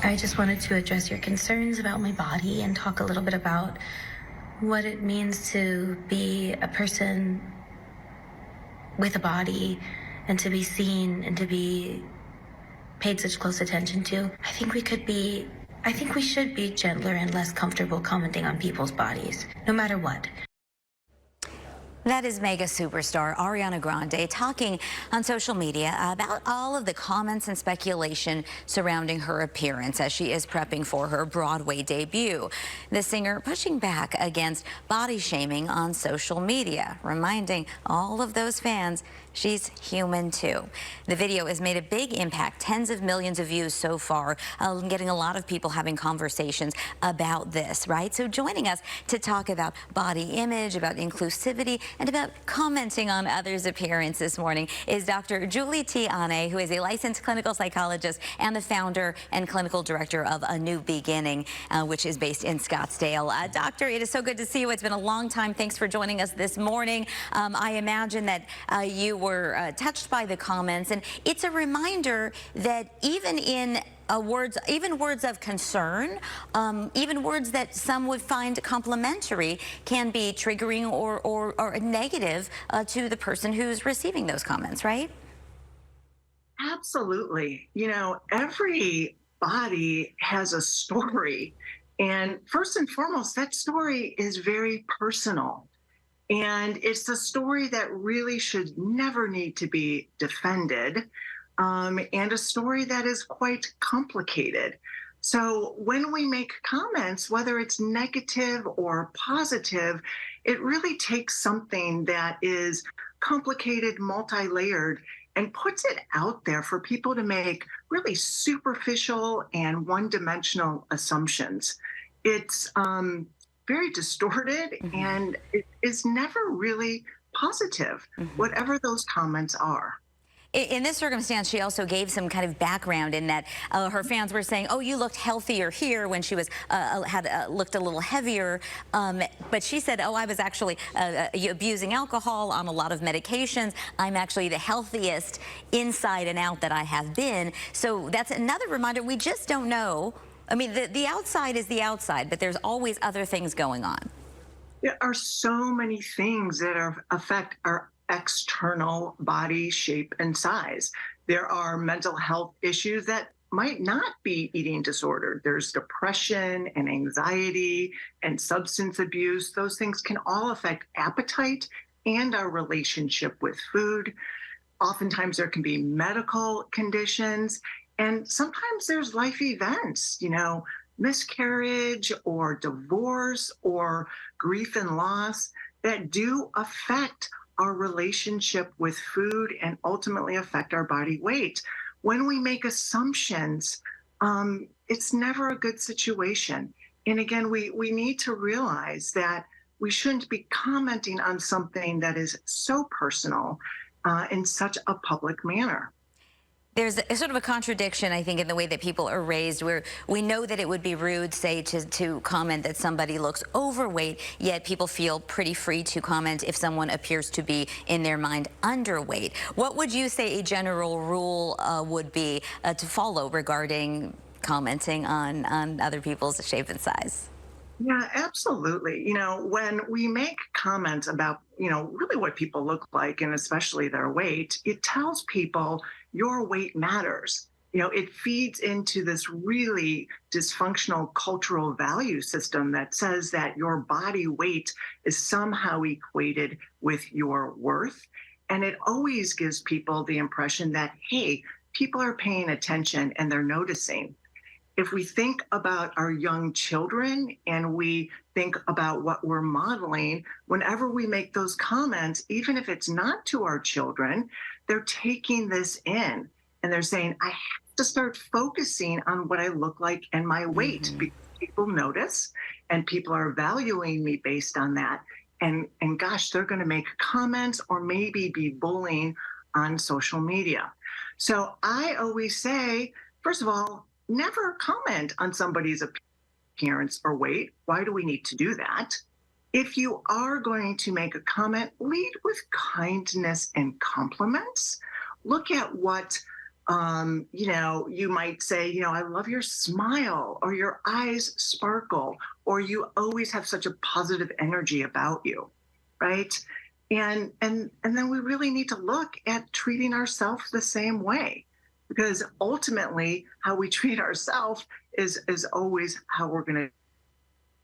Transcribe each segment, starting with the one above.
I just wanted to address your concerns about my body and talk a little bit about what it means to be a person with a body and to be seen and to be paid such close attention to. I think we should be gentler and less comfortable commenting on people's bodies, no matter what. That is mega superstar Ariana Grande talking on social media about all of the comments and speculation surrounding her appearance as she is prepping for her Broadway debut. The singer pushing back against body shaming on social media, reminding all of those fans she's human too. The video has made a big impact, tens of millions of views so far, getting a lot of people having conversations about this, right? So joining us to talk about body image, about inclusivity, and about commenting on others' appearance this morning is Dr. Julie T. Ane, who is a licensed clinical psychologist and the founder and clinical director of A New Beginning, which is based in Scottsdale. Doctor, it is so good to see you. It's been a long time. Thanks for joining us this morning. I imagine that you were touched by the comments, and it's a reminder that even in words of concern, even words that some would find complimentary, can be triggering or negative to the person who's receiving those comments, right? Absolutely. Every body has a story. And first and foremost, that story is very personal. And it's a story that really should never need to be defended, and a story that is quite complicated. So when we make comments, whether it's negative or positive, it really takes something that is complicated, multi-layered, and puts it out there for people to make really superficial and one-dimensional assumptions. It's very distorted, and it is never really positive, whatever those comments are. In this circumstance, she also gave some kind of background in that her fans were saying, "Oh, you looked healthier here," when she was looked a little heavier. But she said, "Oh, I was actually abusing alcohol, on a lot of medications. I'm actually the healthiest inside and out that I have been." So that's another reminder. We just don't know. I mean, the outside is the outside, but there's always other things going on. There are so many things that affect our external body shape and size. There are mental health issues that might not be eating disorder. There's depression and anxiety and substance abuse. Those things can all affect appetite and our relationship with food. Oftentimes there can be medical conditions, and sometimes there's life events, miscarriage or divorce or grief and loss that do affect our relationship with food and ultimately affect our body weight. When we make assumptions, it's never a good situation. And again, we need to realize that we shouldn't be commenting on something that is so personal in such a public manner. There's a sort of a contradiction, I think, in the way that people are raised, where we know that it would be rude, say, to comment that somebody looks overweight, yet people feel pretty free to comment if someone appears to be, in their mind, underweight. What would you say a general rule would be to follow regarding commenting on other people's shape and size? Yeah, absolutely. When we make comments about, really what people look like and especially their weight, it tells people your weight matters. It feeds into this really dysfunctional cultural value system that says that your body weight is somehow equated with your worth. And it always gives people the impression that, hey, people are paying attention and they're noticing. If we think about our young children and we think about what we're modeling, whenever we make those comments, even if it's not to our children, they're taking this in and they're saying, I have to start focusing on what I look like and my weight, because people notice and people are valuing me based on that. And gosh, they're going to make comments or maybe be bullying on social media. So I always say, first of all, never comment on somebody's appearance or weight. Why do we need to do that? If you are going to make a comment, lead with kindness and compliments. Look at what You might say, I love your smile, or your eyes sparkle, or you always have such a positive energy about you, right? And then we really need to look at treating ourselves the same way, because ultimately how we treat ourselves is always how we're going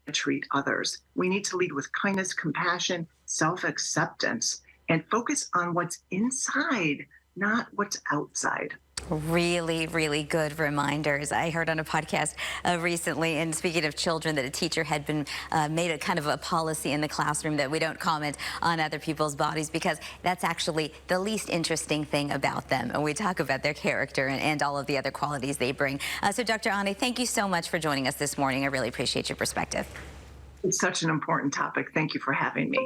to treat others. We need to lead with kindness, compassion, self-acceptance, and focus on what's inside, not what's outside. Really, really good reminders. I heard on a podcast recently, and speaking of children, that a teacher had been made a kind of a policy in the classroom that we don't comment on other people's bodies, because that's actually the least interesting thing about them. And we talk about their character and all of the other qualities they bring. So Dr. Ane, thank you so much for joining us this morning. I really appreciate your perspective. It's such an important topic. Thank you for having me.